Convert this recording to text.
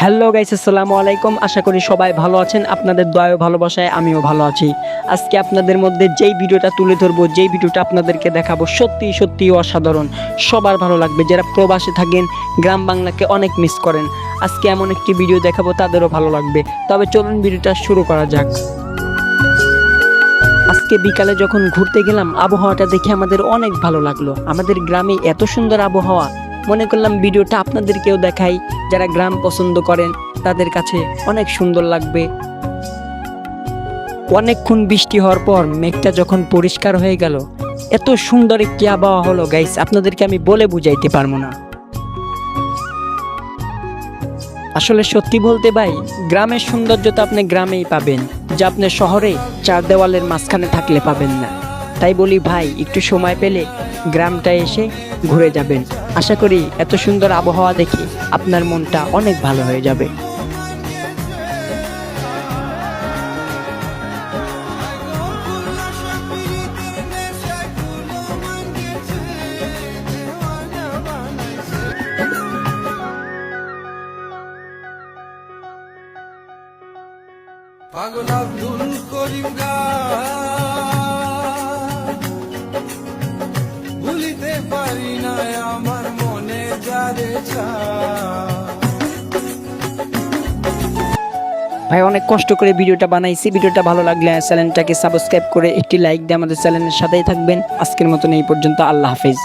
Hello guys, আসসালামু আলাইকুম। আশা করি সবাই ভালো আছেন। আপনাদের দয়া ও ভালোবাসায় আমিও ভালো আছি। আজকে আপনাদের মধ্যে যেই ভিডিওটা তুলে ধরবো, যেই ভিডিওটা আপনাদেরকে দেখাবো, সত্যি সত্যি অসাধারণ। সবার ভালো লাগবে। যারা প্রবাসে থাকেন, গ্রাম বাংলাকে অনেক মিস করেন, আজকে এমন একটি ভিডিও দেখাবো, তাদেরও ভালো লাগবে। তবে চলুন ভিডিওটা শুরু করা যাক। আজকে বিকালে যখন ঘুরতে গেলাম, আবহাওয়াটা দেখে আমাদের অনেক ভালো লাগলো। আমাদের গ্রামে এত সুন্দর আবহাওয়া, মনে করলাম ভিডিওটা আপনাদেরকেও দেখাই। যারা গ্রাম পছন্দ করেন তাদের কাছে অনেক সুন্দর লাগবে। অনেকক্ষণ বৃষ্টি হওয়ার পর মেঘটা যখন পরিষ্কার হয়ে গেল, এত সুন্দর একটি আবহাওয়া হলো গাইস, আপনাদেরকে আমি বলে বুঝাইতে পারবো না। আসলে সত্যি বলতে ভাই, গ্রামের সৌন্দর্য তো আপনি গ্রামেই পাবেন, যা আপনি শহরে চার দেওয়ালের মাঝখানে থাকলে পাবেন না। তাই বলি ভাই, একটু সময় পেলে গ্রামটা এসে ঘুরে যাবেন। আশা করি এত সুন্দর আবহাওয়া দেখে আপনার মনটা অনেক ভালো হয়ে যাবে। পাগল আব্দুল করিম গান ভুলিতে পারি না আমার মনে যারে ভাই অনেক কষ্ট করে ভিডিওটা বানাইছি। ভিডিওটা ভালো লাগলে চ্যানেলটাকে সাবস্ক্রাইব করে একটি লাইক দিয়ে আমাদের চ্যানেলের সাথেই থাকবেন। আজকের মতন এই পর্যন্ত। আল্লাহ হাফেজ।